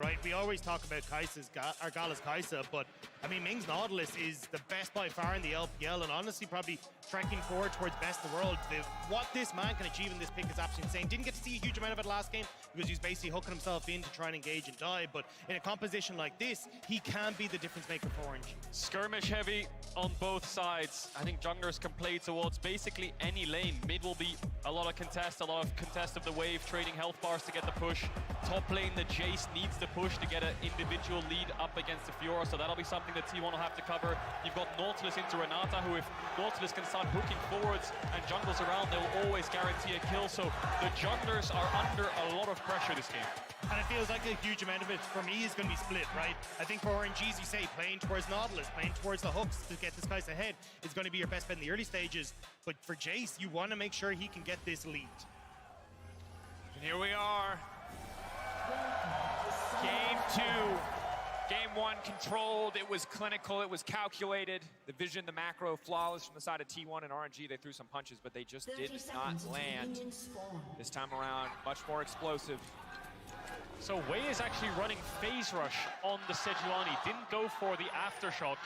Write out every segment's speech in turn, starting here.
right? We always talk about Gala's Kaisa, but I mean, Ming's Nautilus is the best by far in the LPL, and honestly, probably trekking forward towards best in the world. What this man can achieve in this pick is absolutely insane. Didn't get to see a huge amount of it last game because he was basically hooking himself in to try and engage and die, but in a composition like this, he can be the difference maker for RNG. Skirmish heavy on both sides. I think junglers can play towards basically any lane. Mid will be a lot of contest of the wave, trading health bars to get the push. Top lane, the Jace needs the push to get an individual lead up against the Fiora, so that'll be something that T1 will have to cover. You've got Nautilus into Renata, who if Nautilus can start hooking forwards and jungles around, they'll always guarantee a kill, so the junglers are under a lot of pressure this game. And it feels like a huge amount of it, for me, is going to be split, right? I think for RNG, as you say, playing towards Nautilus, playing towards the hooks to get this guy's ahead is going to be your best bet in the early stages. But for Jace, you want to make sure he can get this lead. And here we are. Game 2. Game 1 controlled, it was clinical, it was calculated. The vision, the macro, flawless from the side of T1 and RNG. They threw some punches, but they just did not land. This time around, much more explosive. So Wei is actually running phase rush on the Sejuani. Didn't go for the aftershock.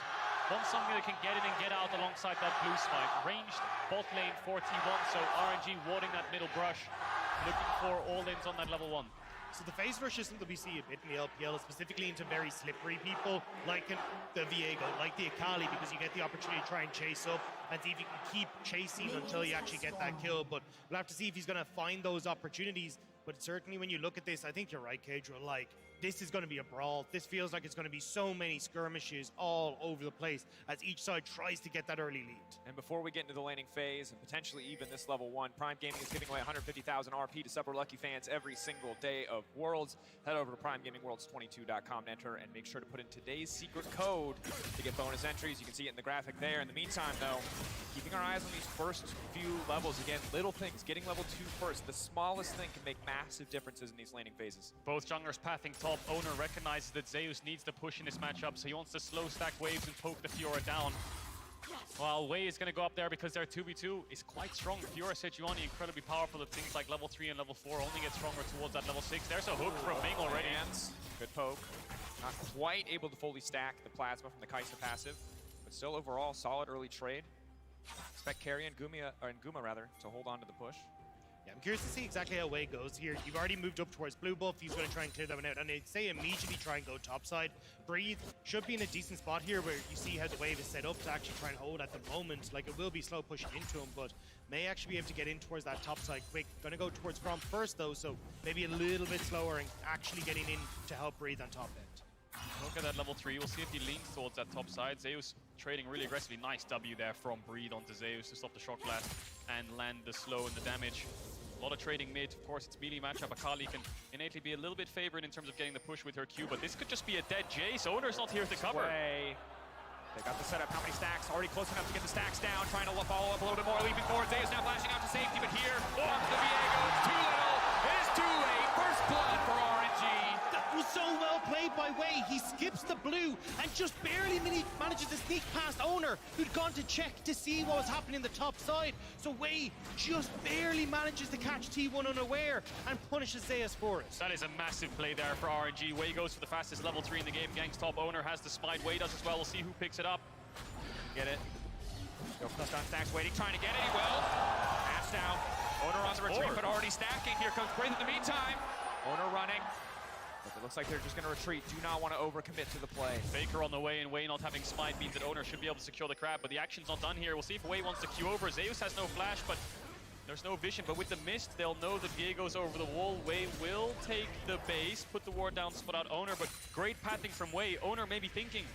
Wants something that can get in and get out alongside that blue spike. Ranged bot lane for T1, so RNG warding that middle brush. Looking for all-ins on that level 1. So the phase rush is something we see a bit in the LPL, specifically into very slippery people, like the Viego, like the Akali, because you get the opportunity to try and chase up and see if you can keep chasing until you actually get that kill. But we'll have to see if he's going to find those opportunities. But certainly when you look at this, I think you're right, Kadra, like, this is going to be a brawl. This feels like it's going to be so many skirmishes all over the place as each side tries to get that early lead. And before we get into the laning phase, and potentially even this level 1, Prime Gaming is giving away 150,000 RP to Super Lucky fans every single day of Worlds. Head over to primegamingworlds22.com and enter, and make sure to put in today's secret code to get bonus entries. You can see it in the graphic there. In the meantime, though, keeping our eyes on these first few levels. Again, little things, getting level 2 first. The smallest thing can make massive differences in these laning phases. Both junglers pathing top. Owner recognizes that Zeus needs the push in this matchup, so he wants to slow stack waves and poke the Fiora down. While Wei is going to go up there because their 2v2 is quite strong. Fiora Sejuani incredibly powerful at things like level 3 and level 4, only get stronger towards that level 6. There's a hook from Ming already. Good poke. Not quite able to fully stack the plasma from the Kaisa passive, but still overall solid early trade. Expect Carry and Guma to hold on to the push. Yeah, I'm curious to see exactly how Wei goes here. You've already moved up towards blue buff. He's going to try and clear that one out. And I'd say immediately try and go topside. Breathe should be in a decent spot here where you see how the wave is set up to actually try and hold at the moment. Like, it will be slow pushing into him, but may actually be able to get in towards that topside quick. Going to go towards Grom first, though, so maybe a little bit slower and actually getting in to help Breathe on top end. Look at that level 3. We'll see if he leans towards that top side. Zeus trading really aggressively. Nice W there from Breed onto Zeus to stop the shock blast and land the slow and the damage. A lot of trading mid. Of course, it's melee matchup. Akali can innately be a little bit favored in terms of getting the push with her Q, but this could just be a dead Jace. Owner's not here to cover. They got the setup. How many stacks? Already close enough to get the stacks down. Trying to follow up a little bit more. Leaping forward. Zeus now flashing out to safety, but here comes the Viego. It's too little. It is too late. First blood for RNG. That was so well played by Wei. He skips the blue and just barely manages to sneak past Owner, who'd gone to check to see what was happening in the top side. So Wei just barely manages to catch T1 unaware and punishes Zeus for it. That is a massive play there for RNG. Wei goes for the fastest level 3 in the game. Gangs top. Owner has the smite. Wei does as well. We'll see who picks it up. Get it. Go plus on stacks, waiting, trying to get it. He will. Match down. Owner on the retreat, but already stacking. Here comes Breathe in the meantime. Owner running. But it looks like they're just going to retreat. Do not want to overcommit to the play. Faker on the way, and Wei not having smite means that Owner should be able to secure the crab, but the action's not done here. We'll see if Wei wants to queue over. Zeus has no flash, but there's no vision. But with the mist, they'll know that Viego's over the wall. Wei will take the base, put the ward down, spot out Owner, but great pathing from Wei. Owner may be thinking,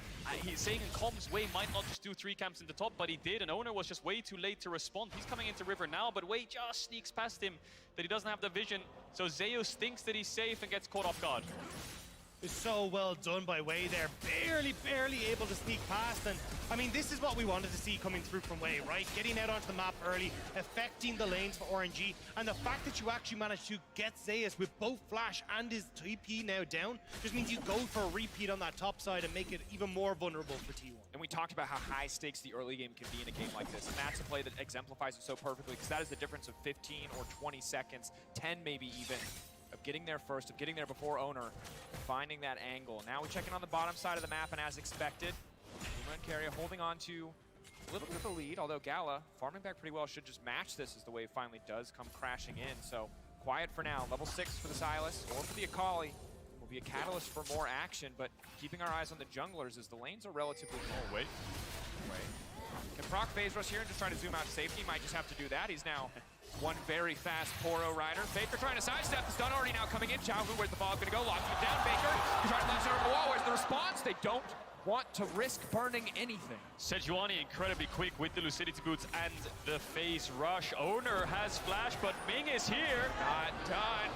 he's saying in comms, Wei might not just do 3 camps in the top, but he did, and Owner was just way too late to respond. He's coming into River now, but Wei just sneaks past him, that he doesn't have the vision. So Zeus thinks that he's safe and gets caught off guard. It's so well done by Wei there. Barely able to sneak past. And I mean, this is what we wanted to see coming through from Wei, right? Getting out onto the map early, affecting the lanes for RNG. And the fact that you actually managed to get Zeus with both Flash and his TP now down just means you go for a repeat on that top side and make it even more vulnerable for T1. And we talked about how high stakes the early game can be in a game like this. And that's a play that exemplifies it so perfectly, because that is the difference of 15 or 20 seconds, 10 maybe even, of getting there first, of getting there before Owner. finding that angle. Now we check in on the bottom side of the map, and as expected, Uma and Carrier holding on to a little bit of a lead, although Gala, farming back pretty well, should just match this as the wave finally does come crashing in. So quiet for now. Level 6 for the Silas or for the Akali will be a catalyst for more action, but keeping our eyes on the junglers as the lanes are relatively Oh, wait. Can proc phase rush here and just try to zoom out to safety? Might just have to do that. He's now one very fast Poro rider. Faker trying to sidestep. The stun already now coming in. Xiaohu, where's the follow going to go? Locking it down. Faker, he's trying to flash it over the wall. Where's the response? They don't want to risk burning anything. Sejuani incredibly quick with the Lucidity Boots and the phase rush. Owner has flash, but Ming is here. Not done.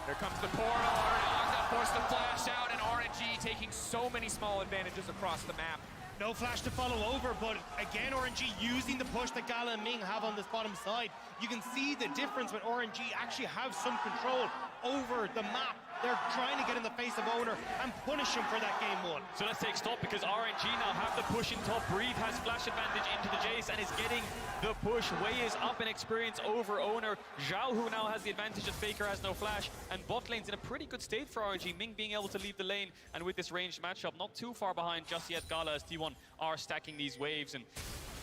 Here comes the portal. Already locked up, forced to flash out, and RNG taking so many small advantages across the map. No flash to follow over, but again, RNG using the push that Gala and Ming have on this bottom side. You can see the difference when RNG actually have some control over the map. They're trying to get in the face of Owner and punish him for that game one. So let's take stock because RNG now have the push in top. Breathe has flash advantage into the Jace and is getting the push. Wei is up in experience over Owner. Zhao, who now has the advantage that Faker has no flash. And bot lane's in a pretty good state for RNG. Ming being able to leave the lane, and with this ranged matchup, not too far behind just yet. Gala as T1 are stacking these waves, and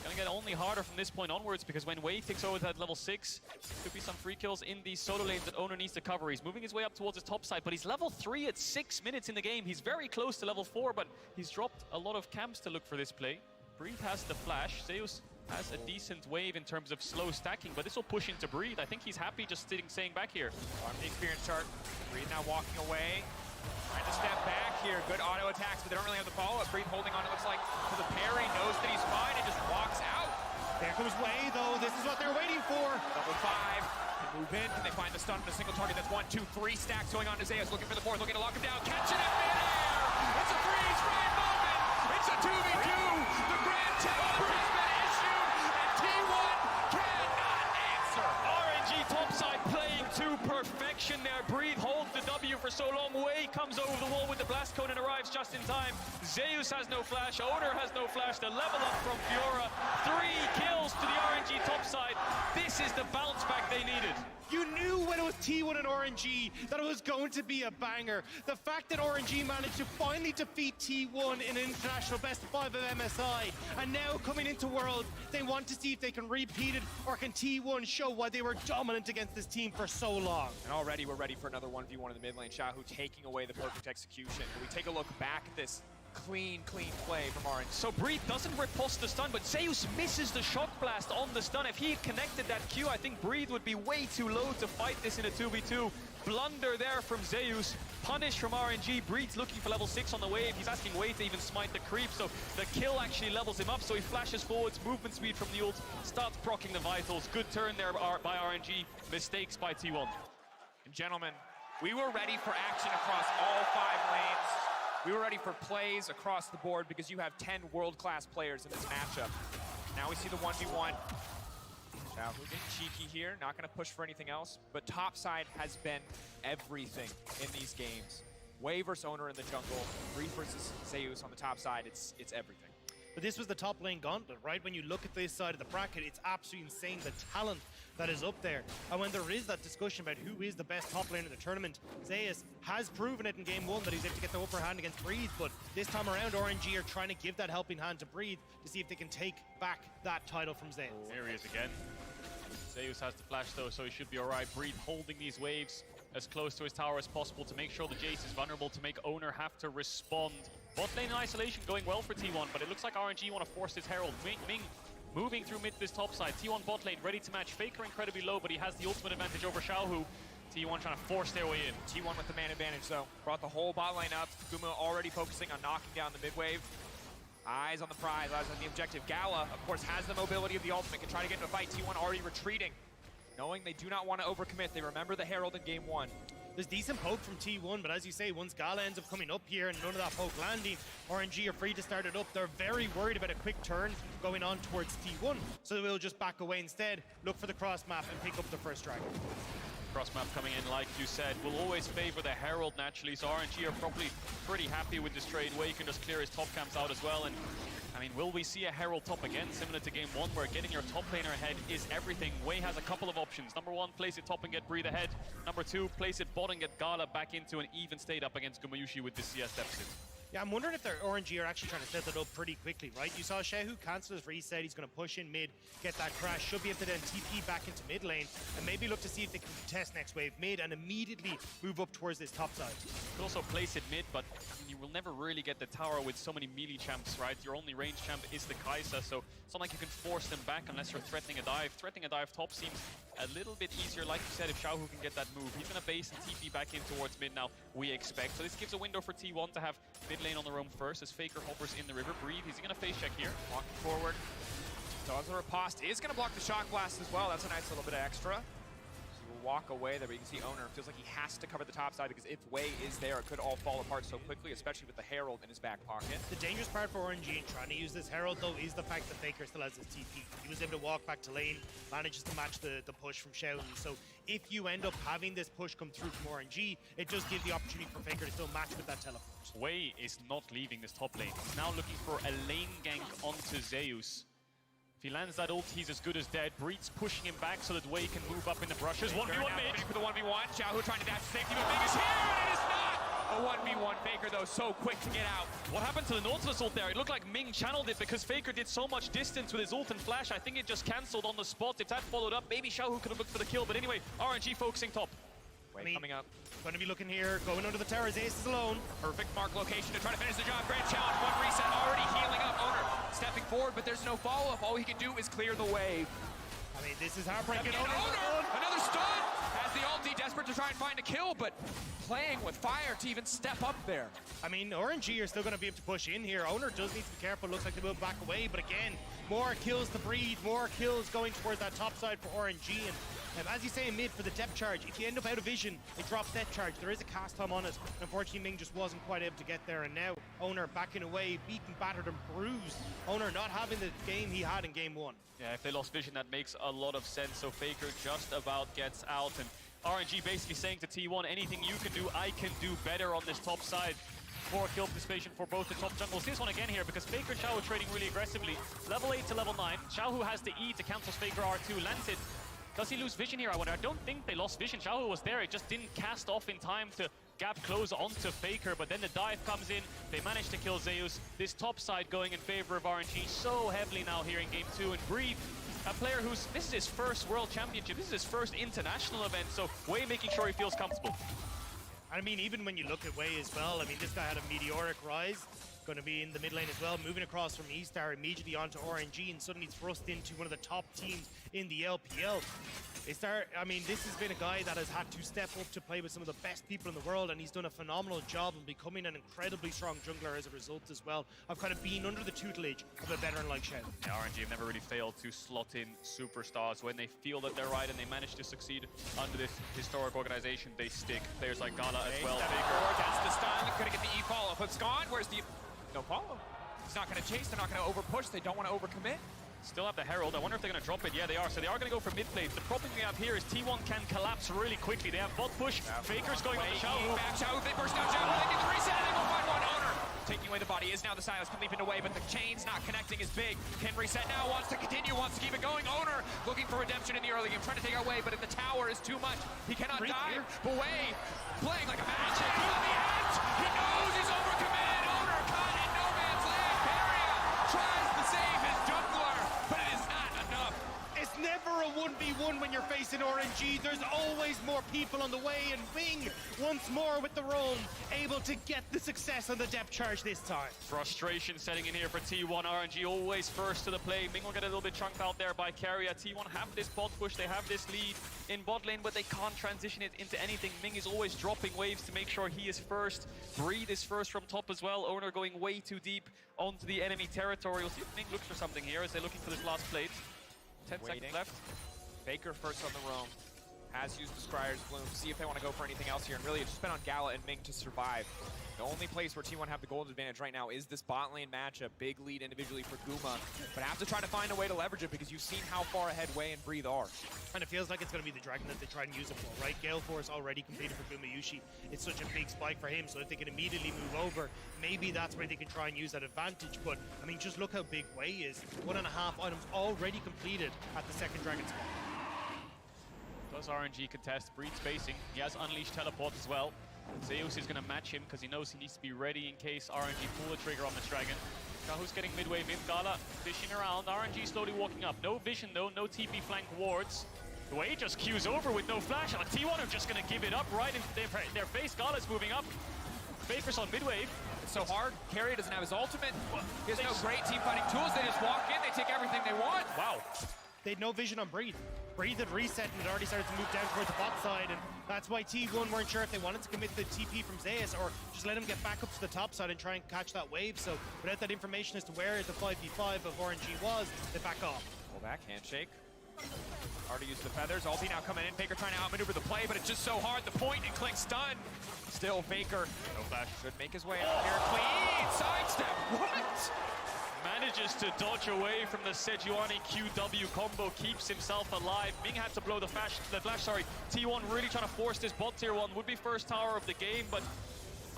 gonna get only harder from this point onwards, because when Wei takes over at level 6, could be some free kills in these solo lanes that Owner needs to cover. He's moving his way up towards his top side, but he's level 3 at 6 minutes in the game. He's very close to level 4, but he's dropped a lot of camps to look for this play. Breathe has the flash. Zeus has a decent wave in terms of slow stacking, but this will push into Breathe. I think he's happy just staying back here. On the experience chart, Breathe now walking away. Trying to step back here. Good auto attacks, but they don't really have the follow-up. Breathe holding on, it looks like, to the parry. Knows that he's fine and just walks out. There comes Wei, though. This is what they're waiting for. Level 5. Can move in. Can they find the stun on a single target? That's 1, 2, 3 stacks going on to Zeus. Looking for the 4th. Looking to lock him down. Catch it in midair. It's a freeze-frame moment. It's a 2v2. The Grand Temple has been issued, and T1 cannot answer. RNG topside playing to perfection there. Breathe holds the W for so long. Wei comes over the wall with the blast cone and arrives just in time. Zeus has no flash. Owner has no flash. The level up from Fiora. 3 kills to the RNG topside. This is the bounce back they needed. You knew when it was T1 and RNG that it was going to be a banger. The fact that RNG managed to finally defeat T1 in an international best of 5 of MSI, and now coming into Worlds, they want to see if they can repeat it, or can T1 show why they were dominant against this team for so long. And already we're ready for another 1v1 in the mid lane. Xiaohu taking away the perfect execution. Can we take a look back at this clean play from RNG? So Breathe doesn't riposte the stun, but Zeus misses the shock blast on the stun. If he had connected that Q, I think Breathe would be way too low to fight this in a 2v2. Blunder there from Zeus. Punish from RNG. Breathe's looking for level 6 on the wave. He's asking Wei to even smite the creep, so the kill actually levels him up, so he flashes forwards. Movement speed from the ult. Starts proccing the vitals. Good turn there by RNG. Mistakes by T1. And gentlemen, we were ready for action across all 5 lanes. We were ready for plays across the board because you have 10 world-class players in this matchup. Now we see the 1v1. Xiaohu getting cheeky here, not going to push for anything else, but topside has been everything in these games. Wei versus Owner in the jungle, Breathe versus Zeus on the top side, it's everything. But this was the top lane gauntlet, right? When you look at this side of the bracket, it's absolutely insane, the talent that is up there. And when there is that discussion about who is the best top lane in the tournament, Zeus has proven it in game 1 that he's able to get the upper hand against Breathe, but this time around, RNG are trying to give that helping hand to Breathe to see if they can take back that title from Zeus. There he is again. Zeus has the flash though, so he should be alright. Breathe holding these waves as close to his tower as possible to make sure the Jace is vulnerable, to make Owner have to respond. Bot lane in isolation going well for T1, but it looks like RNG want to force this Herald. Ming moving through mid this top side. T1 bot lane ready to match. Faker incredibly low, but he has the ultimate advantage over Xiaohu. T1 trying to force their way in. T1 with the man advantage though. Brought the whole bot lane up. Guma already focusing on knocking down the mid wave. Eyes on the prize, eyes on the objective. Gala, of course, has the mobility of the ultimate. Can try to get into a fight. T1 already retreating. Knowing they do not want to overcommit. They remember the Herald in game 1. There's decent poke from T1, but as you say, once Gala ends up coming up here and none of that poke landing, RNG are free to start it up. They're very worried about a quick turn going on towards T1, so they'll just back away instead, look for the cross map and pick up the first dragon. cross map coming in, like you said, will always favor the Herald naturally, so RNG are probably pretty happy with this trade. Way can just clear his top camps out as well, and I mean, will we see a Herald top again, similar to game 1, where getting your top laner ahead is everything? Way has a couple of options. Number 1, place it top and get Breathe ahead. Number 2, place it bot and get Gala back into an even state up against Gumayusi with this CS deficit. Yeah, I'm wondering if their RNG are actually trying to set that up pretty quickly, right? You saw Shehu cancel his reset, he's going to push in mid, get that crash, should be able to then TP back into mid lane, and maybe look to see if they can contest next wave mid and immediately move up towards this top side. You could also place it mid, but you will never really get the tower with so many melee champs, right? Your only range champ is the Kai'Sa, so it's not like you can force them back unless you're threatening a dive. Threatening a dive top seems a little bit easier, like you said, if Xiaohu can get that move. He's going to base and TP back in towards mid now, we expect. So this gives a window for T1 to have mid lane on the roam first, as Faker hovers in the river. Breathe, he's going to face check here. Walking forward. Does the riposte, is going to block the shock blast as well. That's a nice little bit of extra. He will walk away there, but you can see Owner feels like he has to cover the top side, because if Wei is there, it could all fall apart so quickly, especially with the Herald in his back pocket. The dangerous part for RNG in trying to use this Herald, though, is the fact that Faker still has his TP. He was able to walk back to lane, manages to match the push from Xiao. So if you end up having this push come through from RNG, it does give the opportunity for Faker to still match with that teleport. Wei is not leaving this top lane. He's now looking for a lane gank onto Zeus. If he lands that ult, he's as good as dead. Breed's pushing him back so that Wei can move up in the brushes. 1v1 mid. For the 1v1. Xiaohu trying to dash to safety, but Ming is here, and it is not! A 1v1 Faker, though, so quick to get out. What happened to the Nautilus ult there? It looked like Ming channeled it because Faker did so much distance with his ult and flash. I think it just cancelled on the spot. If that followed up, maybe Xiaohu could have looked for the kill. But anyway, RNG focusing top. Wei coming up. Going to be looking here, going under the towers. Ace is alone. Perfect mark location to try to finish the job. Grand challenge, 1 reset, already healing up. Owner stepping forward, but there's no follow-up. All he can do is clear the wave. I mean, this is heartbreaking. Owner, another stun! Has the ulti, desperate to try and find a kill, but playing with fire to even step up there. I mean, RNG are still going to be able to push in here. Owner does need to be careful. Looks like they move back away, but again, more kills to Breed, more kills going towards that top side for RNG. And as you say in mid for the depth charge, if you end up out of vision, it drops depth charge. There is a cast time on it. And unfortunately, Ming just wasn't quite able to get there. And now, Owner backing away, beaten, battered, and bruised. Owner not having the game he had in game 1. Yeah, if they lost vision, that makes a lot of sense. So Faker just about gets out. And RNG basically saying to T1, anything you can do, I can do better on this top side. 4 kill participation for both the top jungles. See this one again here, because Faker and Xiaohu trading really aggressively. Level 8 to level 9. Xiaohu has the E to cancel Faker R2, lands it. Does he lose vision here, I wonder? I don't think they lost vision. Xiaohu was there, it just didn't cast off in time to gap close onto Faker, but then the dive comes in, they manage to kill Zeus. This top side going in favor of RNG so heavily now here in game 2, and Breathe, a player this is his first World Championship, this is his first international event, so Wei making sure he feels comfortable. I mean, even when you look at Wei as well, I mean, this guy had a meteoric rise. Going to be in the mid lane as well, moving across from E-Star immediately onto RNG, and suddenly thrust into one of the top teams in the LPL. I mean, this has been a guy that has had to step up to play with some of the best people in the world, and he's done a phenomenal job in becoming an incredibly strong jungler as a result as well of kind of being under the tutelage of a veteran like Shen. Yeah, RNG have never really failed to slot in superstars. When they feel that they're right and they manage to succeed under this historic organization, they stick. Players like Gala as well. That's the stun, gonna get the E follow. But Scott, where's the... No follow. He's not gonna chase, they're not gonna overpush, they don't want to overcommit. Still have the Herald. I wonder if they're going to drop it. Yeah, they are. So they are going to go for mid plate. The problem we have here is T1 can collapse really quickly. They have bot push. Faker's going on the Xiaohu. Back Xiaohu, they burst down Xiaohu, they get the reset, and they go find one. Owner taking away the body is now the Silas, can leap it away, but the chain's not connecting is big. Can reset now, wants to continue, wants to keep it going. Owner looking for redemption in the early game, trying to take it away, but in the tower is too much. He cannot dive. But Wei playing like a magic. On the edge, he knows he's overcommitted. Owner caught in no man's land. Barrier tries to save his jungler, but it is not enough. It's never a 1v1 when you're facing RNG. There's always more people on the way, and Wing once more with the roam, able to get the success on the depth charge this time. Frustration setting in here for T1. RNG always first to the play. Ming will get a little bit chunked out there by Carrier. T1 have this bot push, they have this lead in bot lane, but they can't transition it into anything. Ming is always dropping waves to make sure he is first. Breed is first from top as well. Owner going way too deep onto the enemy territory. We'll see if Ming looks for something here as they're looking for this last plate. 10 seconds left. Faker first on the roam. Has used the Scryer's Bloom. See if they want to go for anything else here. And really, it's just been on Gala and Ming to survive. The only place where T1 have the gold advantage right now is this bot lane matchup. Big lead individually for Guma, but have to try to find a way to leverage it because you've seen how far ahead Wei and Breathe are. And it feels like it's going to be the Dragon that they try and use it for, right? Gale Force already completed for Gumayushi. It's such a big spike for him, so if they can immediately move over, maybe that's where they can try and use that advantage. But, I mean, just look how big Wei is. 1.5 items already completed at the second Dragon spot. Does RNG contest, Breed spacing. He has Unleashed Teleport as well. Zeus is going to match him because he knows he needs to be ready in case RNG pull the trigger on this Dragon. Shahu's getting midway mid, Gala fishing around, RNG slowly walking up. No vision though, no TP flank wards. The way he just queues over with no flash, and T1 are just going to give it up right in their face. Gala's moving up. Faker's on midwave. It's so hard. Carrier doesn't have his ultimate. He has no great team fighting tools. They just walk in, they take everything they want. Wow. They had no vision on Breathe. Breathe had reset and had already started to move down towards the bot side, and that's why T1 weren't sure if they wanted to commit the TP from Zeus or just let him get back up to the top side and try and catch that wave. So without that information as to where the 5v5 of RNG was, they back off. Pull back, handshake. Hard to use the feathers. Ulti now coming in. Faker trying to outmaneuver the play, but it's just so hard. The point and click stun. Still Faker. No flash. Should make his way out here. Clean sidestep. What? Manages to dodge away from the Sejuani QW combo, keeps himself alive. Ming had to blow the flash, sorry. T1 really trying to force this bot tier 1. Would be first tower of the game, but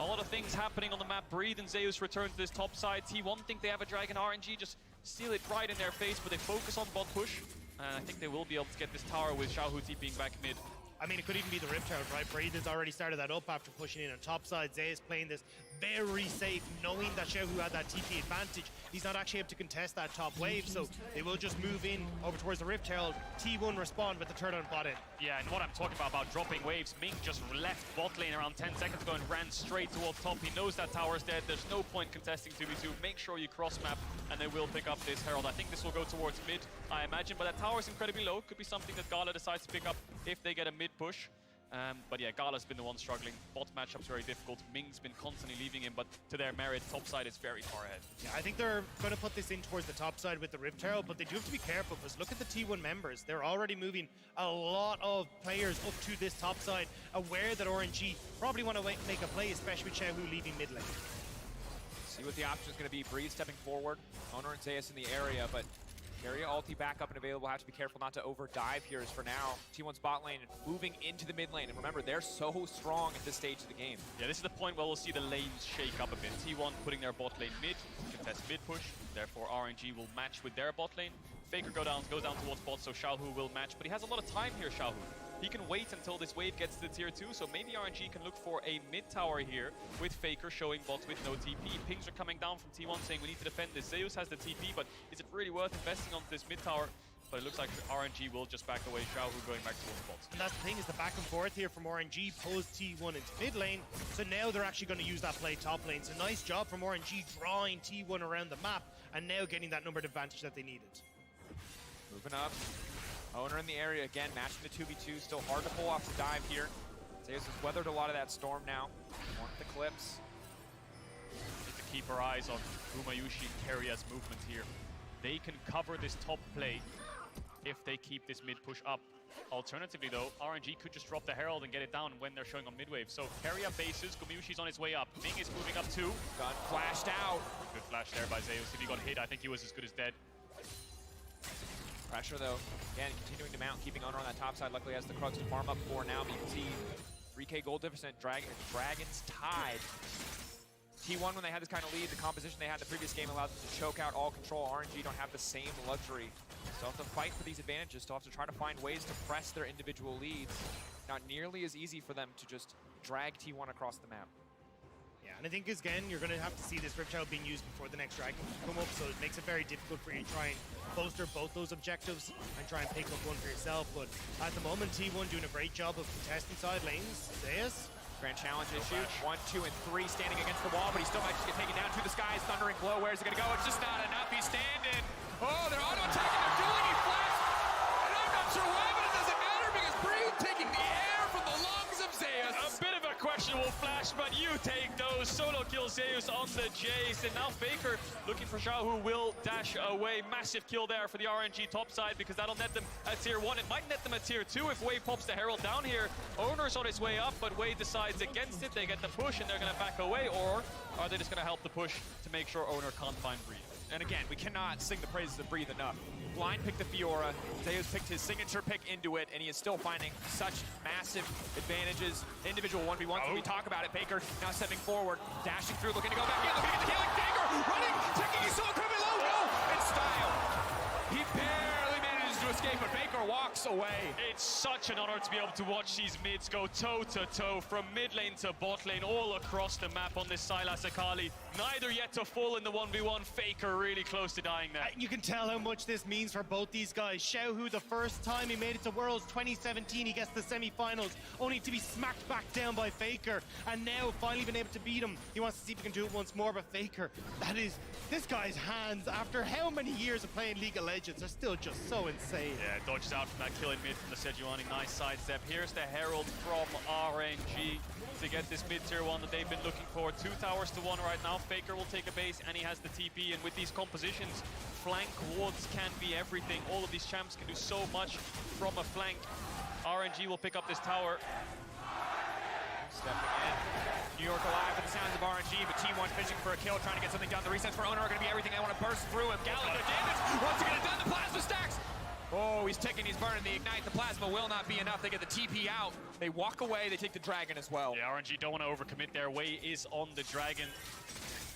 a lot of things happening on the map. Breathe and Zeus return to this top side. T1 think they have a Dragon. RNG just seal it right in their face, but they focus on bot push. And I think they will be able to get this tower with Xiaohu TPing back mid. I mean, it could even be the Rift Tower, right? Breathe has already started that up after pushing in on top side. Zeus playing this very safe, knowing that Xiaohu had that TP advantage. He's not actually able to contest that top wave, so they will just move in over towards the Rift Herald. T1 respond with the turn on bot in. Yeah, and what I'm talking about dropping waves, Ming just left bot lane around 10 seconds ago and ran straight towards top. He knows that tower's dead. There's no point contesting 2v2. Make sure you cross map, and they will pick up this Herald. I think this will go towards mid, I imagine, but that tower's incredibly low. Could be something that Gala decides to pick up if they get a mid push. But yeah, Gala's been the one struggling. Bot matchup's very difficult. Ming's been constantly leaving him, but to their merit, top side is very far ahead. Yeah, I think they're going to put this in towards the top side with the Rift Herald, but they do have to be careful because look at the T1 members. They're already moving a lot of players up to this top side, aware that RNG probably want to make a play, especially with Xiaohu leaving mid lane. See what the option is going to be. Breeze stepping forward. Owner and Zeus in the area, but Carrier ulti back up and available. Have to be careful not to over dive here as for now. T1's bot lane moving into the mid lane. And remember, they're so strong at this stage of the game. Yeah, this is the point where we'll see the lanes shake up a bit. T1 putting their bot lane mid, contest mid push. Therefore, RNG will match with their bot lane. Faker goes down towards bot, so Xiaohu will match. But he has a lot of time here, Xiaohu. He can wait until this wave gets to the tier 2, so maybe RNG can look for a mid tower here with Faker showing bots with no TP. Pings are coming down from T1 saying we need to defend this. Zeus has the TP, but is it really worth investing on this mid tower? But it looks like RNG will just back away. Xiaohu going back towards bots. And that's the thing, is the back and forth here from RNG pulls T1 into mid lane. So now they're actually going to use that play top lane. So nice job from RNG drawing T1 around the map and now getting that numbered advantage that they needed. Moving up. Owner in the area again, matching the 2v2. Still hard to pull off the dive here. Zeus has weathered a lot of that storm now. Want the clips. Need to keep our eyes on Gumayushi and Carrier's movement here. They can cover this top play if they keep this mid push up. Alternatively though, RNG could just drop the Herald and get it down when they're showing on mid wave. So Carrier bases, Gumayushi's on his way up. Ming is moving up too. Gun flashed out. Good flash there by Zeus. If he got hit, I think he was as good as dead. Pressure though, again, continuing to mount, keeping Owner on that top side. Luckily has the Krugs to farm up for now, but you can see 3k gold deficit, Dragon's Tide. T1, when they had this kind of lead, the composition they had in the previous game allowed them to choke out all control. RNG don't have the same luxury. Still have to fight for these advantages, still have to try to find ways to press their individual leads. Not nearly as easy for them to just drag T1 across the map. Yeah, and I think again, you're going to have to see this Rift Herald being used before the next Dragon come up, so it makes it very difficult for you to try and bolster both those objectives and try and pick up one for yourself. But at the moment, T1 doing a great job of contesting side lanes. Zeus. Grand challenge issued. 1, 2, and 3 standing against the wall, but he still might just get taken down to the skies. Thundering blow. Where's it going to go? It's just not enough. He's standing. Oh, they're auto-attacking. They're doing it flash. And I'm not sure why, but it doesn't matter because Breathe taking the air from the lungs of Zeus. A bit of a question unusual flash, but you take those. Solo kill Zeus on the Jace, and now Faker looking for Zhao, who will dash away. Massive kill there for the RNG top side, because that'll net them a tier 1. It might net them a tier 2 if Wei pops the Herald down here. Owner's on his way up, but Wei decides against it. They get the push, and they're going to back away, or are they just going to help the push to make sure Owner can't find Breathe? And again, we cannot sing the praises of Breathe enough. Blind picked the Fiora, Zeus picked his signature pick into it, and he is still finding such massive advantages. Individual 1v1s, when we talk about it, Faker now stepping forward, dashing through, looking to go back in, looking at the healing dagger, running, taking his soul, coming low, no, in style. He barely manages to escape, but Faker walks away. It's such an honor to be able to watch these mids go toe-to-toe from mid lane to bot lane, all across the map on this Sylas Akali. Neither yet to fall in the 1v1. Faker really close to dying there. You can tell how much this means for both these guys. Xiaohu, the first time he made it to Worlds 2017, he gets the semi-finals, only to be smacked back down by Faker. And now, finally been able to beat him. He wants to see if he can do it once more, but Faker, that is, this guy's hands, after how many years of playing League of Legends, are still just so insane. Yeah, dodges out from that kill in mid from the Sejuani. Nice sidestep. Here's the Herald from RNG to get this mid tier 1 that they've been looking for. 2 towers to 1 right now. Faker will take a base, and he has the TP. And with these compositions, flank wards can be everything. All of these champs can do so much from a flank. RNG will pick up this tower. Stepping in. New York alive with the sounds of RNG, but T1 fishing for a kill, trying to get something done. The resets for Owner are going to be everything. They want to burst through him. Gallagher damage. Once again, done. The plasma stacks. Oh, he's ticking, he's burning. The ignite, the plasma will not be enough. They get the TP out. They walk away, they take the dragon as well. Yeah, RNG don't want to overcommit there. Wei is on the dragon.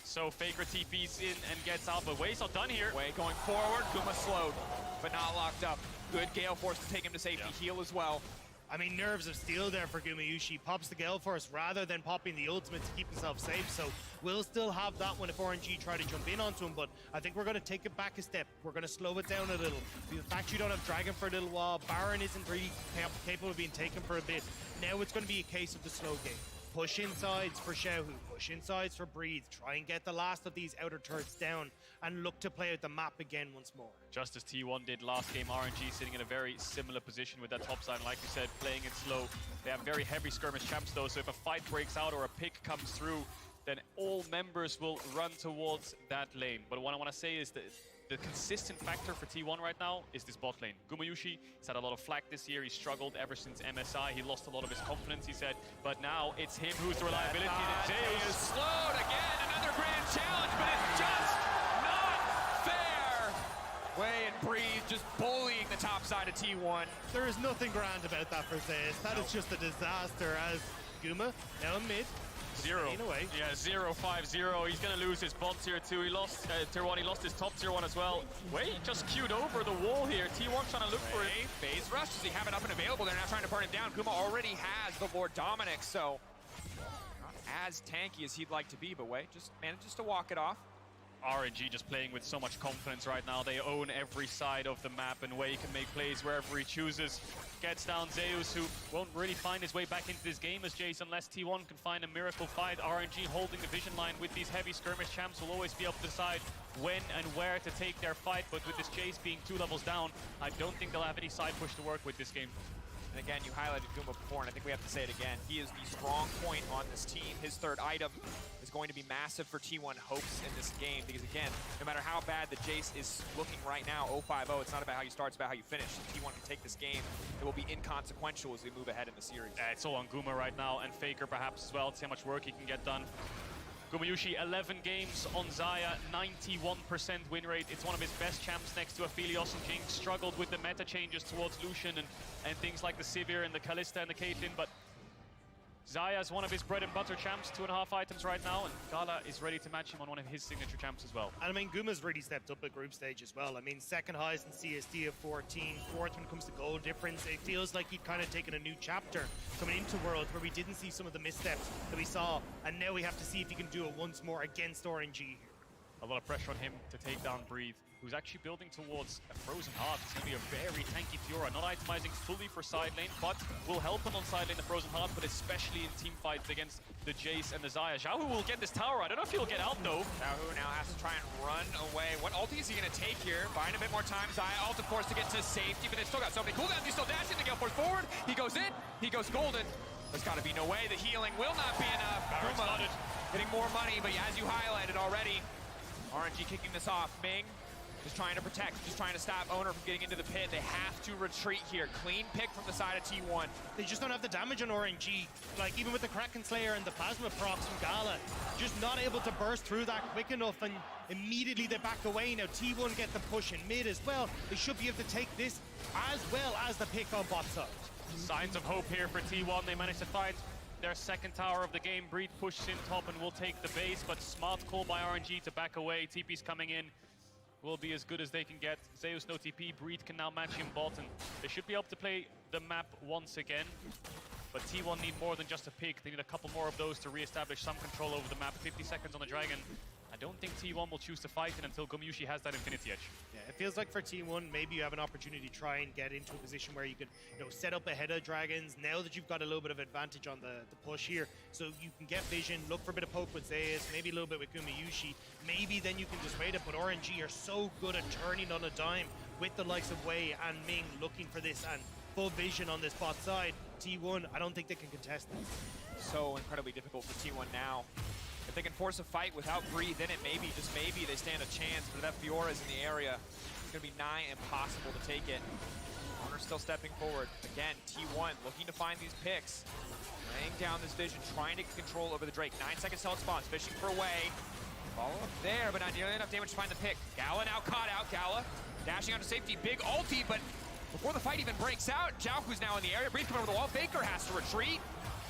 So Faker TP's in and gets out, but Wei's not done here. Wei going forward, Guma slowed, but not locked up. Good Gale Force to take him to safety, heal as well. I mean, nerves of steel there for Gumayushi. Pops the Gale Force rather than popping the ultimate to keep himself safe. So we'll still have that one if RNG try to jump in onto him. But I think we're going to take it back a step. We're going to slow it down a little. The fact you don't have Dragon for a little while, Baron isn't really capable of being taken for a bit. Now it's going to be a case of the slow game. Push insides for Xiaohu, push insides for Breathe. Try and get the last of these outer turrets down and look to play out the map again once more. Just as T1 did last game, RNG sitting in a very similar position with that top side. Like you said, playing it slow. They have very heavy skirmish champs though, so if a fight breaks out or a pick comes through, then all members will run towards that lane. But what I want to say is that the consistent factor for T1 right now is this bot lane. Gumayushi has had a lot of flack this year. He struggled ever since MSI. He lost a lot of his confidence, he said. But now it's him who's the reliability. He is slowed again. Another grand challenge, but it's just not fair. Wei and Breathe just bullying the top side of T1. There is nothing grand about that for Zeus. That is just a disaster as Guma down mid. Zero. Away. Yeah, 0-5-0. He's going to lose his bot tier 2. He lost tier 1. He lost his top tier 1 as well. Wei just queued over the wall here. T1 trying to look for it. Phase rush. Does he have it up and available? They're now trying to burn him down. Guma already has the Lord Dominic, so not as tanky as he'd like to be, but Wei just manages to walk it off. RNG just playing with so much confidence right now. They own every side of the map, and Wei can make plays wherever he chooses. Gets down Zeus, who won't really find his way back into this game as Jace, unless T1 can find a miracle fight. RNG holding the vision line with these heavy skirmish champs will always be able to decide when and where to take their fight, but with this Jace being 2 levels down, I don't think they'll have any side push to work with this game. And again, you highlighted Guma before, and I think we have to say it again. He is the strong point on this team. His third item is going to be massive for T1 hopes in this game, because again, no matter how bad the Jace is looking right now, 0-5-0, it's not about how you start, it's about how you finish. If T1 can take this game, it will be inconsequential as we move ahead in the series. It's all on Guma right now, and Faker perhaps as well, to see how much work he can get done. Gumayushi, 11 games on Xayah, 91% win rate. It's one of his best champs next to Aphelios and Jinx. Struggled with the meta changes towards Lucian and things like the Sivir and the Kalista and the Caitlyn, but Xayah is one of his bread and butter champs, 2.5 items right now, and Gala is ready to match him on one of his signature champs as well. And I mean, Guma's really stepped up at group stage as well. I mean, second highest in CSD of 14, fourth when it comes to goal difference. It feels like he'd kind of taken a new chapter coming into Worlds where we didn't see some of the missteps that we saw, and now we have to see if he can do it once more against RNG here. A lot of pressure on him to take down Breathe, who's actually building towards a Frozen Heart. It's going to be a very tanky Fiora, not itemizing fully for side lane, but will help him on side lane, the Frozen Heart, but especially in team fights against the Jace and the Xayah. Xiaohu will get this tower. I don't know if he'll get out, though. Xiaohu now has to try and run away. What ulti is he going to take here? Buying a bit more time. Xayah ult, of course, to get to safety, but they've still got so many cooldowns. He's still dashing. The Gale Force forward. He goes in. He goes golden. There's got to be no way. The healing will not be enough. Baron's Puma flooded. getting more money, but as you highlighted already, RNG kicking this off. Ming just trying to protect, just trying to stop Owner from getting into the pit. They have to retreat here. Clean pick from the side of T1. They just don't have the damage on RNG. Like, even with the Kraken Slayer and the Plasma procs from Gala, just not able to burst through that quick enough, and immediately they back away. Now T1 get the push in mid as well. They should be able to take this as well as the pick on bot side. Signs of hope here for T1. They managed to find their second tower of the game. Breed pushes in top and will take the base, but smart call by RNG to back away. TP's coming in. Will be as good as they can get. Zeus no TP. Breed can now match him bot, and they should be able to play the map once again. But T1 need more than just a pick. They need a couple more of those to re-establish some control over the map. 50 seconds on the Dragon. I don't think T1 will choose to fight it until Gomyushi has that Infinity Edge. Yeah, it feels like for T1, maybe you have an opportunity to try and get into a position where you can, set up ahead of Dragons. Now that you've got a little bit of advantage on the push here, so you can get vision, look for a bit of poke with Zeus, maybe a little bit with Gomyushi. Maybe then you can just wait it, but RNG are so good at turning on a dime with the likes of Wei and Ming looking for this and full vision on this bot side. T1, I don't think they can contest this. So incredibly difficult for T1 now. If they can force a fight without Breathe in it, maybe, just maybe, they stand a chance. But if that Fiora's in the area, it's going to be nigh impossible to take it. Owner still stepping forward. Again, T1 looking to find these picks. Laying down this vision, trying to get control over the Drake. 9 seconds till it spawns, fishing for a way. Follow up there, but not nearly enough damage to find the pick. Gala now caught out. Gala dashing onto safety. Big ulti, but before the fight even breaks out, Jiaohu's now in the area. Breathe coming over the wall. Faker has to retreat.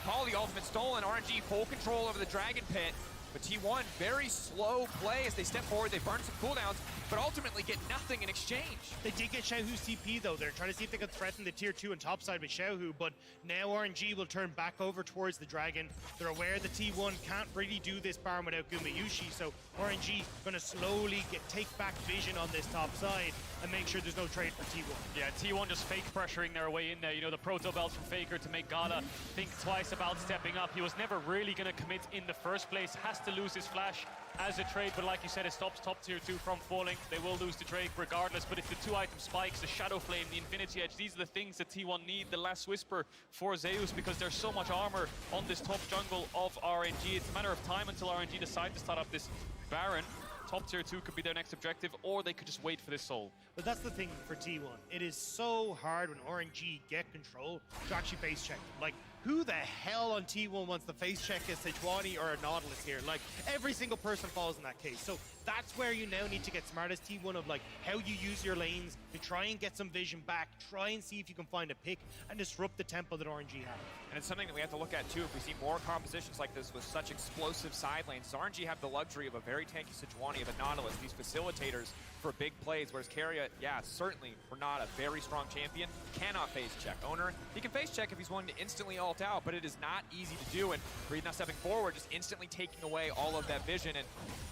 Call the ultimate stolen. RNG full control over the Dragon Pit. But T1, very slow play as they step forward. They burn some cooldowns, but ultimately get nothing in exchange. They did get Xiaohu's TP though. They're trying to see if they can threaten the tier 2 and top side with Xiaohu, but now RNG will turn back over towards the Dragon. They're aware that T1 can't really do this Baron without Gomyushi, so RNG gonna slowly take back vision on this top side and make sure there's no trade for T1. Yeah, T1 just fake pressuring their way in there. The proto belt from Faker to make Gala think twice about stepping up. He was never really going to commit in the first place. Has to lose his flash as a trade, but like you said, it stops top tier 2 from falling. They will lose the trade regardless, but it's the 2 item spikes, the Shadow Flame, the Infinity Edge. These are the things that T1 need. The Last Whisper for Zeus, because there's so much armor on this top jungle of RNG. It's a matter of time until RNG decide to start up this Baron. Top tier 2 could be their next objective, or they could just wait for this soul. But that's the thing for T1. It is so hard when RNG get control to actually face check. Like, who the hell on T1 wants to face check a Sejuani or a Nautilus here? Like, every single person falls in that case. So that's where you now need to get smart as T1 of like how you use your lanes to try and get some vision back, try and see if you can find a pick and disrupt the tempo that RNG have. And it's something that we have to look at too. If we see more compositions like this with such explosive side lanes, does RNG have the luxury of a very tanky Sejuani, of a Nautilus, these facilitators for big plays, whereas Keria, yeah, certainly for not a very strong champion, cannot face check. Owner, he can face check if he's willing to instantly ult out, but it is not easy to do, and Breathe now stepping forward, just instantly taking away all of that vision, and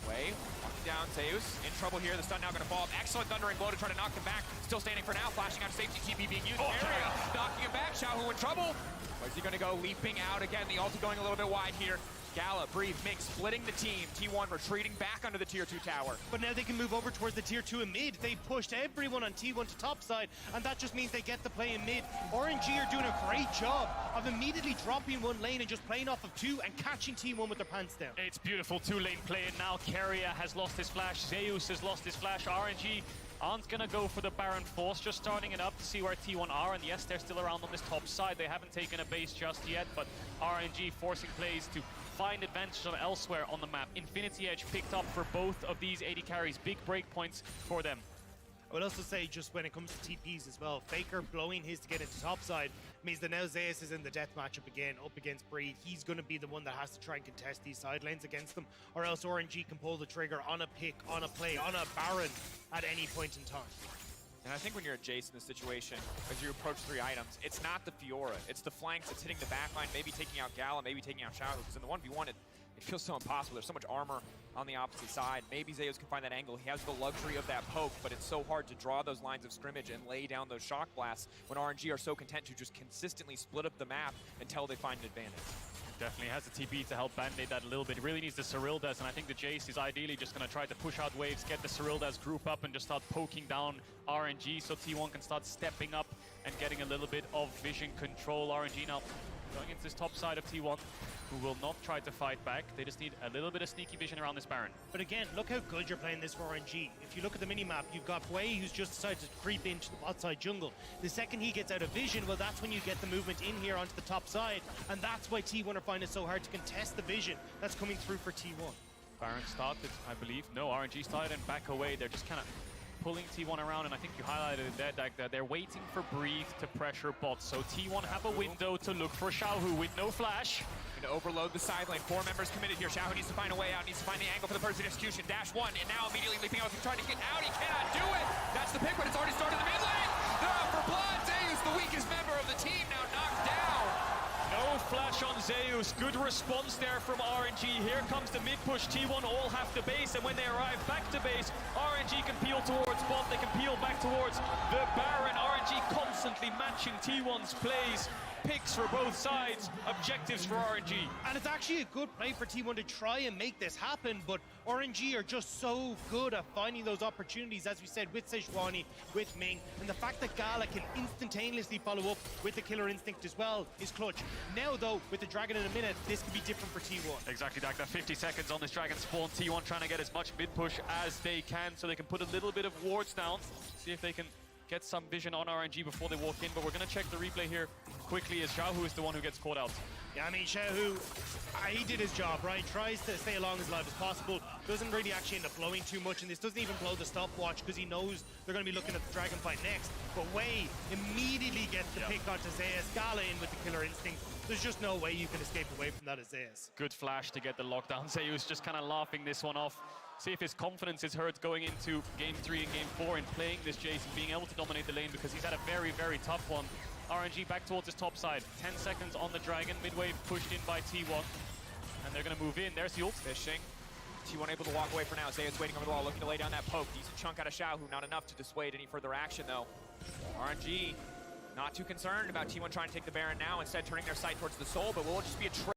Wei walking down Zeus, in trouble here, the stun now gonna fall. Excellent Thundering Blow to try to knock him back, still standing for now, flashing out of safety, TP being used, Keria knocking him back, Xiaohu in trouble. Where's he gonna go? Leaping out again, the ulti going a little bit wide here. Gala, Breathe, Ming splitting the team. T1 retreating back under the tier 2 tower. But now they can move over towards the tier 2 in mid. They pushed everyone on T1 to top side, and that just means they get the play in mid. RNG are doing a great job of immediately dropping one lane and just playing off of 2 and catching T1 with their pants down. It's beautiful 2-lane play, and now Keria has lost his flash. Zeus has lost his flash. RNG aren't gonna go for the Baron Force, just starting it up to see where T1 are, and yes, they're still around on this top side. They haven't taken a base just yet, but RNG forcing plays to find advantage on elsewhere on the map. Infinity Edge picked up for both of these AD carries. Big break points for them. I would also say, just when it comes to TPs as well, Faker blowing his to get into topside means that now Zeus is in the death matchup again, up against Breed. He's going to be the one that has to try and contest these side lanes against them, or else RNG can pull the trigger on a pick, on a play, on a Baron at any point in time. And I think when you're a Jace in this situation, as you approach 3 items, it's not the Fiora, it's the flanks, it's hitting the backline, maybe taking out Gala, maybe taking out Xiaohu, because in the 1v1, it feels so impossible. There's so much armor on the opposite side. Maybe Zeus can find that angle. He has the luxury of that poke, but it's so hard to draw those lines of scrimmage and lay down those shock blasts when RNG are so content to just consistently split up the map until they find an advantage. Definitely has a TP to help band-aid that a little bit. It really needs the Cyrildas, and I think the Jace is ideally just going to try to push out waves, get the Cyrildas group up, and just start poking down RNG so T1 can start stepping up and getting a little bit of vision control. RNG now Going into this top side of T1, who will not try to fight back. They just need a little bit of sneaky vision around this Baron. But again, look how good you're playing this for RNG. If you look at the minimap, you've got Wei who's just decided to creep into the bot side jungle. The second he gets out of vision, well, that's when you get the movement in here onto the top side. And that's why T1 are finding it so hard to contest the vision that's coming through for T1. Baron started, I believe. No, RNG started and back away. They're just kind of pulling T1 around, and I think you highlighted it there, that they're waiting for Breathe to pressure bots. So T1 have a window to look for Xiaohu with no flash. To overload the side lane. 4 members committed here. Xiaohu needs to find a way out, needs to find the angle for the perfect execution. Dash 1, and now immediately leaping out. He's trying to get out. He cannot do it. That's the pick, but it's already started in the mid lane. For blood. Zeus, the weakest member of the team, now knocked down. No flash on Zeus. Good response there from RNG. Here comes the mid push. T1 all have to base, and when they arrive back to base, RNG can peel towards bot. They can peel back towards the Baron. RNG constantly matching T1's plays. Picks for both sides, objectives for RNG. And it's actually a good play for T1 to try and make this happen, but RNG are just so good at finding those opportunities, as we said, with Sejuani, with Ming, and the fact that Gala can instantaneously follow up with the killer instinct as well is clutch. Now though, with the dragon in a minute, this could be different for T1. Exactly, Dagda. 50 seconds on this dragon spawn. T1 trying to get as much mid push as they can so they can put a little bit of wards down, see if they can get some vision on RNG before they walk in, but we're going to check the replay here quickly as Xiaohu is the one who gets caught out. Yeah, I mean, Xiaohu, he did his job, right? Tries to stay along as live as possible. Doesn't really actually end up blowing too much, and this doesn't even blow the stopwatch because he knows they're going to be looking at the dragon fight next. But Wei immediately gets the pick onto Zeus. Gala in with the killer instinct. There's just no way you can escape away from that as Zeus. Good flash to get the lockdown. Zeus just kind of laughing this one off. See if his confidence is hurt going into Game 3 and Game 4 in playing this Jace and being able to dominate the lane, because he's had a very, very tough one. RNG back towards his top side. 10 seconds on the dragon. Midwave pushed in by T1. And they're going to move in. There's the ult. Fishing. T1 able to walk away for now. Zeus waiting over the wall, looking to lay down that poke. Decent chunk out of Xiaohu. Not enough to dissuade any further action, though. RNG not too concerned about T1 trying to take the Baron now, instead turning their sight towards the Soul, but will just be a trade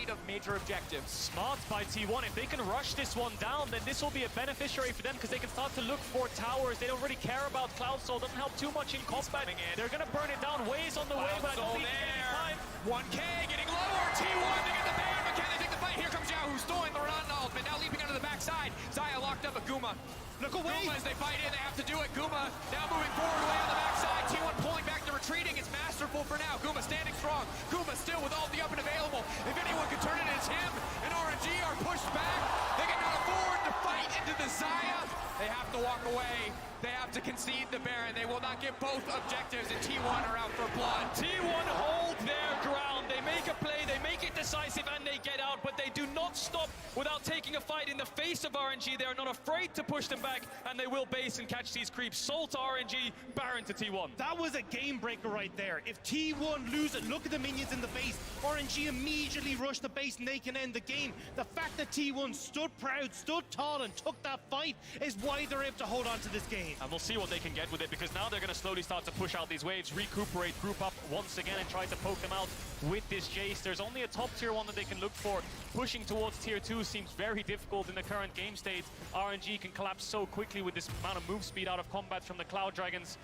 of major objectives. Smart by T1. If they can rush this one down, then this will be a beneficiary for them, because they can start to look for towers. They don't really care about Cloud Soul. Doesn't help too much in combat. They're going to burn it down. Ways on the way, but I don't think it's time. 1K getting lower. T1 to get the Baron, but can they take the fight? Here comes Xiaohu, stolen the run ultimate, now leaping onto the backside. Zaya locked up a Guma. Look away! Guma as they fight in, they have to do it. Guma now moving forward, way on the backside. T1 pulling back the retreating. It's masterful for now. Guma standing strong. Guma still with all the up and available. If anyone could turn it, it's him. And RNG are pushed back. They cannot afford to fight into the Zaya. They have to walk away. They have to concede the Baron. They will not get both objectives, and T1 are out for blood. T1 hold their ground. They make a play, they make it decisive, and they get out, but they do not stop without taking a fight in the face of RNG. They are not afraid to push them back, and they will base and catch these creeps. Soul to RNG, Baron to T1. That was a game breaker right there. If T1 lose it, look at the minions in the base. RNG immediately rush the base and they can end the game. The fact that T1 stood proud, stood tall, and took that fight is why they're able to hold on to this game. And we'll see what they can get with it, because now they're going to slowly start to push out these waves, recuperate, group up once again, and try to poke them out with this Jace. There's only a top tier 1 that they can look for. Pushing towards tier 2 seems very difficult in the current game state. RNG can collapse so quickly with this amount of move speed out of combat from the Cloud Dragons,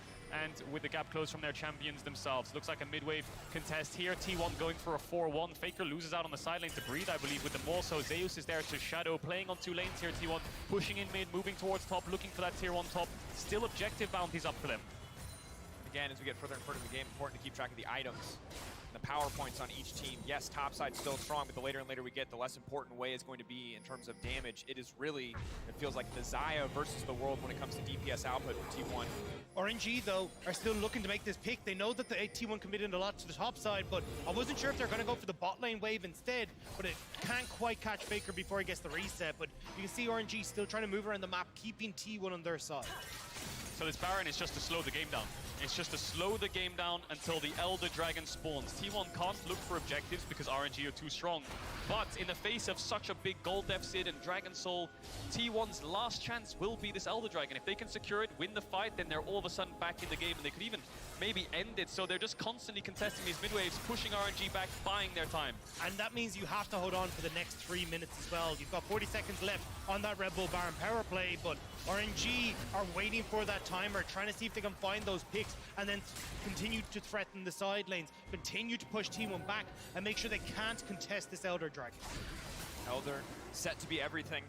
and with the gap closed from their champions themselves. Looks like a mid-wave contest here. T1 going for a 4-1. Faker loses out on the side lane to Breathe, I believe, with them also. Zeus is there to shadow, playing on 2 lanes here. T1 pushing in mid, moving towards top, looking for that tier 1 top. Still objective bounties up for them. Again, as we get further and further in the game, important to keep track of the items. The power points on each team. Yes, top side's still strong, but the later and later we get, the less important way is going to be in terms of damage. It is really, it feels like the Zaya versus the world when it comes to DPS output for T1. RNG, though, are still looking to make this pick. They know that the T1 committed a lot to the top side, but I wasn't sure if they're going to go for the bot lane wave instead, but it can't quite catch Faker before he gets the reset. But you can see RNG still trying to move around the map, keeping T1 on their side. So this Baron is just to slow the game down. It's just to slow the game down until the Elder Dragon spawns. T1 can't look for objectives because RNG are too strong. But in the face of such a big gold deficit and Dragon Soul, T1's last chance will be this Elder Dragon. If they can secure it, win the fight, then they're all of a sudden back in the game, and they could even maybe end it. So they're just constantly contesting these mid waves, pushing RNG back, buying their time. And that means you have to hold on for the next 3 minutes as well. You've got 40 seconds left on that Red Bull Baron power play, but RNG are waiting for that timer, trying to see if they can find those picks and then continue to threaten the side lanes, continue to push T1 back and make sure they can't contest this Elder Dragon. Elder set to be everything.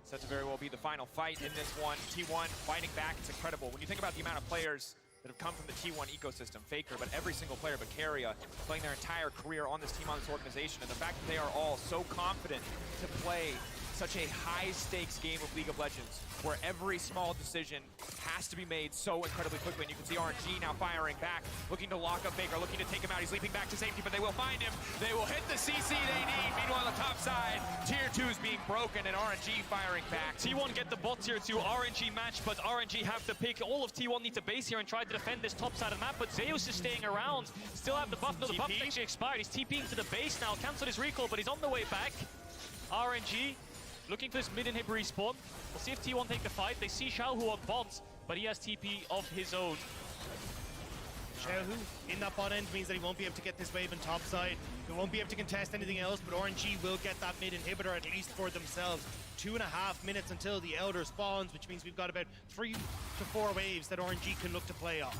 Set to very well be the final fight in this one. T1 fighting back, it's incredible. When you think about the amount of players that have come from the T1 ecosystem, Faker, but every single player, Bacaria, playing their entire career on this team, on this organization, and the fact that they are all so confident to play such a high-stakes game of League of Legends, where every small decision has to be made so incredibly quickly. And you can see RNG now firing back, looking to lock up Faker, looking to take him out. He's leaping back to safety, but they will find him. They will hit the CC they need. Meanwhile, on the top side, Tier 2 is being broken, and RNG firing back. T1 get the bot Tier 2, RNG match, but RNG have the pick. All of T1 need to base here and try to defend this top side of the map, but Zeus is staying around. Still have the buff. No, the buff actually expired. He's TPing to the base now. Cancelled his recall, but he's on the way back. RNG looking for this mid-inhib respawn. We'll see if T1 take the fight. They see Xiaohu on bot, but he has TP of his own. Xiaohu in that bot end means that he won't be able to get this wave in top side. He won't be able to contest anything else, but RNG will get that mid inhibitor at least for themselves. 2.5 minutes until the Elder spawns, which means we've got about 3 to 4 waves that RNG can look to play off.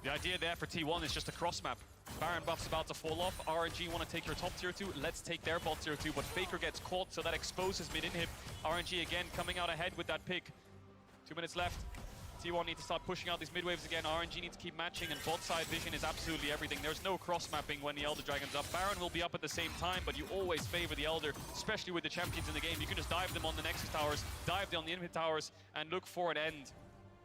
The idea there for T1 is just a cross map. Baron buff's about to fall off. RNG want to take your top Tier 2. Let's take their bot Tier 2, but Faker gets caught, so that exposes mid-inhib. RNG again coming out ahead with that pick. 2 minutes left. T1 need to start pushing out these mid waves again. RNG needs to keep matching, and bot side vision is absolutely everything. There's no cross mapping when the Elder Dragon's up. Baron will be up at the same time, but you always favor the Elder, especially with the champions in the game. You can just dive them on the Nexus towers, dive them on the inhib towers, and look for an end.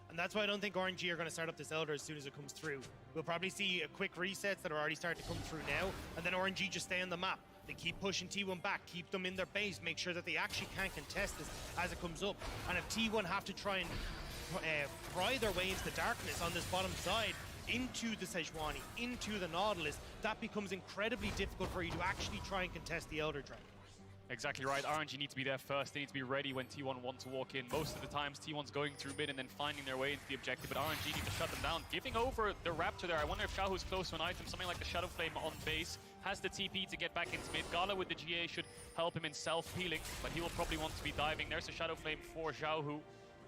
And that's why I don't think RNG are going to start up this Elder as soon as it comes through. We'll probably see quick resets that are already starting to come through now, and then RNG just stay on the map. They keep pushing T1 back, keep them in their base, make sure that they actually can contest this as it comes up. And if T1 have to try and pry their way into the darkness on this bottom side, into the Sejuani, into the Nautilus, that becomes incredibly difficult for you to actually try and contest the Elder Dragon. Exactly right. RNG need to be there first. They need to be ready when T1 want to walk in. Most of the times, T1's going through mid and then finding their way into the objective, but RNG need to shut them down. Giving over the Raptor there. I wonder if Xiaohu's close to an item, something like the Shadow Flame on base. Has the TP to get back into mid. Gala with the GA should help him in self-healing, but he will probably want to be diving. There's a Shadow Flame for Xiaohu.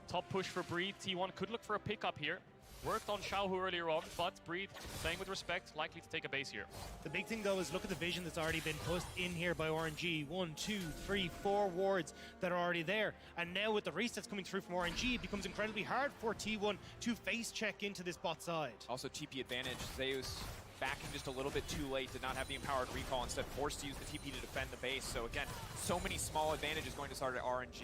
Top push for Breed. T1 could look for a pickup here. Worked on Xiaohu earlier on, but Breed playing with respect, likely to take a base here. The big thing though is look at the vision that's already been pushed in here by RNG. 1, 2, 3, 4 wards that are already there. And now with the resets coming through from RNG, it becomes incredibly hard for T1 to face check into this bot side. Also TP advantage. Zeus backing just a little bit too late, did not have the empowered recall, instead forced to use the TP to defend the base. So again, so many small advantages going to start at RNG.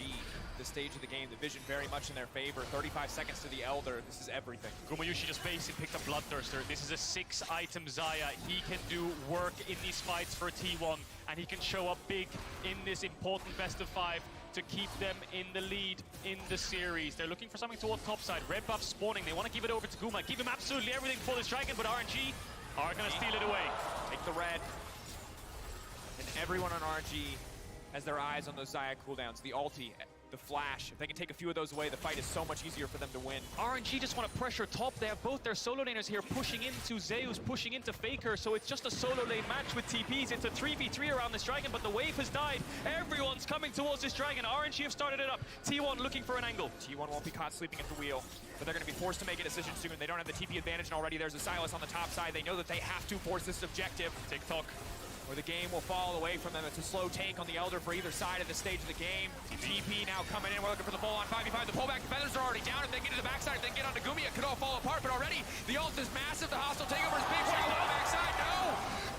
This stage of the game, the vision very much in their favor. 35 seconds to the Elder, this is everything. Gumayushi just basically picked up Bloodthirster. This is a 6-item Xayah. He can do work in these fights for T1, and he can show up big in this important best of 5 to keep them in the lead in the series. They're looking for something towards topside. Red buff spawning. They want to give it over to Guma. Give him absolutely everything for this dragon, but RNG are going to steal it away. Take the red. And everyone on RNG has their eyes on those Xayah cooldowns. The ulti, the flash. If they can take a few of those away, the fight is so much easier for them to win. RNG just want to pressure top. They have both their solo laners here pushing into Zeus, pushing into Faker, so it's just a solo lane match with TPs. It's a 3v3 around this dragon, but the wave has died. Everyone's coming towards this dragon. RNG have started it up. T1 looking for an angle. T1 won't be caught sleeping at the wheel, but they're going to be forced to make a decision soon. They don't have the TP advantage, and already there's a Sylas on the top side. They know that they have to force this objective. TikTok. Or the game will fall away from them. It's a slow take on the Elder for either side of the stage of the game. TP now coming in. We're looking for the full-on 5v5. The pullback feathers are already down. If they get to the backside, if they get onto Gumi, it could all fall apart. But already, the ult is massive. The hostile takeover is big. Shadow on the backside. No!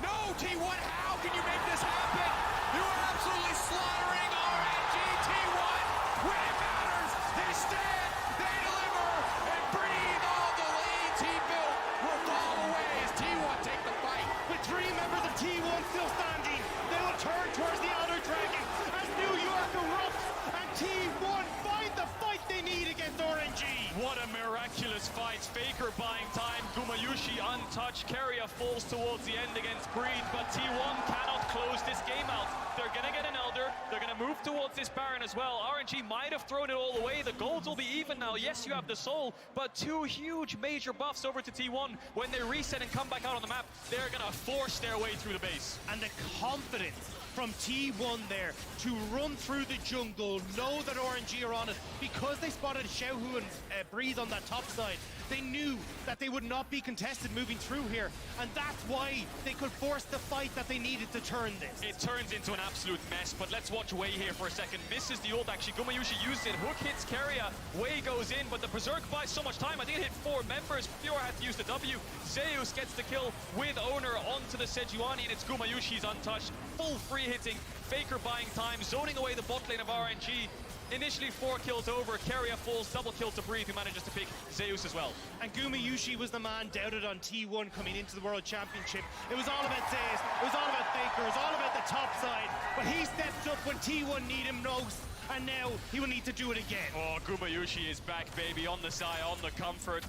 No, T1, how can you make this happen? You are absolutely slaughtering RNG T1. When it matters, they stand, they deliver, and breathe. All the lanes he built will fall away as T1 take the fight. With 3 members of T1 still standing, they will turn towards the Elder Dragon as New York erupts and T1 find the fight they need against RNG. What a miraculous fight Faker buying time. Gumayushi untouched. Keria falls towards the end against Breed, but T1 cannot close this game out. They're gonna get an Elder. They're gonna move towards this Baron as well. RNG might have thrown it all away. The golds will be even now. Yes, you have the Soul, but two huge major buffs over to T1. When they reset and come back out on the map, they're gonna force their way through the base. And the confidence from T1 there to run through the jungle, know that RNG are on it, because they spotted Xiaohu and Breathe on that top side. They knew that they would not be contested moving through here, and that's why they could force the fight that they needed to turn this. It turns into an absolute mess, but let's watch Wei here for a second. Misses the ult, actually. Gumayushi used it. Hook hits Keria. Wei goes in, but the Berserk buys so much time. I think it hit 4 members. Fiora had to use the W. Zeus gets the kill with Owner onto the Sejuani, and it's Gumayushi's untouched. Full free hitting. Faker buying time, zoning away the bot lane of RNG. Initially 4 kills over, Keria falls, double kill to Breathe, who manages to pick Zeus as well. And Gumayushi was the man doubted on T1 coming into the World Championship. It was all about Zeus, it was all about Faker, it was all about the top side. But he stepped up when T1 need him most, and now he will need to do it again. Oh, Gumayushi is back, baby, on the side, on the comfort.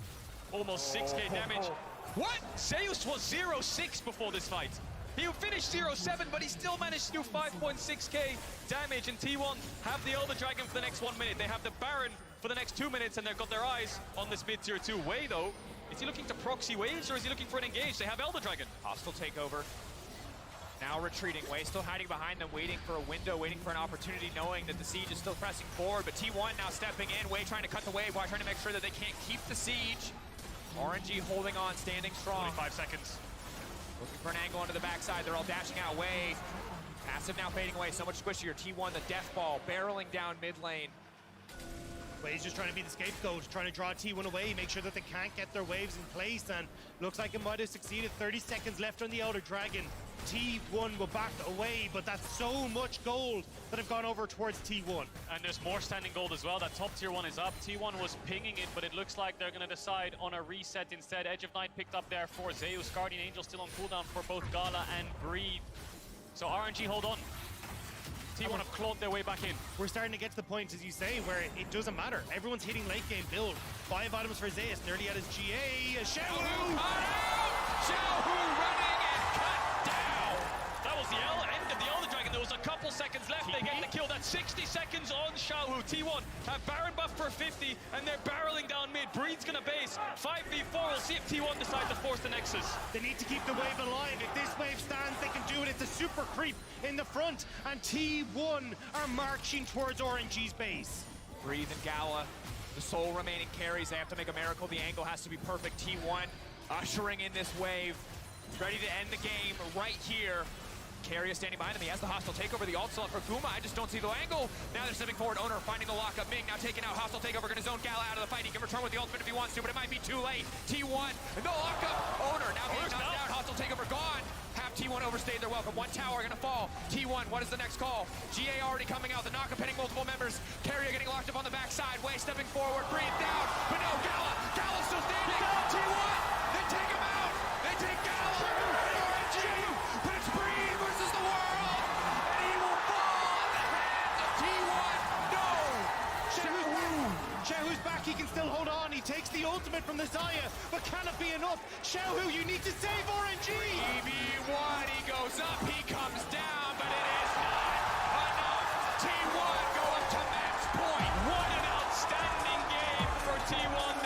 Almost 6k damage. What? Zeus was 0-6 before this fight. He finished 0-7, but he still managed to do 5.6k damage, and T1 have the Elder Dragon for the next 1 minute. They have the Baron for the next 2 minutes, and they've got their eyes on this mid-tier 2. Wei, though, is he looking to proxy waves, or is he looking for an engage? They have Elder Dragon. Hostile takeover. Now retreating. Wei still hiding behind them, waiting for a window, waiting for an opportunity, knowing that the siege is still pressing forward. But T1 now stepping in. Wei trying to cut the wave while trying to make sure that they can't keep the siege. RNG holding on, standing strong. 25 seconds. Looking for an angle onto the backside. They're all dashing out. Wei. Passive now fading away. So much squishier. T1, the death ball, barreling down mid lane. Wei's just trying to be the scapegoat, trying to draw T1 away, make sure that they can't get their waves in place, and looks like it might have succeeded. 30 seconds left on the Elder Dragon. T1 will back away, but that's so much gold that have gone over towards T1. And there's more standing gold as well. That top tier 1 is up. T1 was pinging it, but it looks like they're going to decide on a reset instead. Edge of Night picked up there for Zeus. Guardian Angel still on cooldown for both Gala and Breed. So RNG hold on. T1 have clawed their way back in. We're starting to get to the point, as you say, where it doesn't matter. Everyone's hitting late game build. 5 items for Zeus, nearly at his GA. Xiaohu! Xiaohu running and cut down! That was the end of the Elder Dragon. There was a couple seconds left. They get the kill. That's 60 seconds on Xiaohu. T1 have Baron buff for 50, and they're barreling down mid. Breed's gonna base. 5v4. We'll see if T1 decides to force the Nexus. They need to keep the wave alive. If this wave stands, they can do it. It's a super creep in the front, and T1 are marching towards RNG's base. Breathe and Gala. The soul remaining carries. They have to make a miracle. The angle has to be perfect. T1 ushering in this wave. Ready to end the game right here. Keria standing behind him. He has the hostile takeover. The ult still up for Guma. I just don't see the angle. Now they're stepping forward. Owner finding the lockup. Ming now taking out hostile takeover. Going to zone Gala out of the fight. He can return with the ultimate if he wants to, but it might be too late. T1, no lockup. Owner now being knocked out. Hostile takeover gone. Have T1 overstayed their welcome. 1 tower going to fall. T1, what is the next call? GA already coming out. The knockup hitting multiple members. Keria getting locked up on the backside. Wei stepping forward. Breathe down. But no, Gala. Gala's still standing. T1, they take him out. They take Gala. RNG. But it's Breathe versus the world. And he will fall in the hands of T1. No. Xiaohu's back, he can still hold on. He takes the ultimate from the Zaya, but can it be enough? Xiaohu, you need to save RNG! EV1, he goes up, he comes down, but it is not enough. T1 go up to match point. What an outstanding game for T1.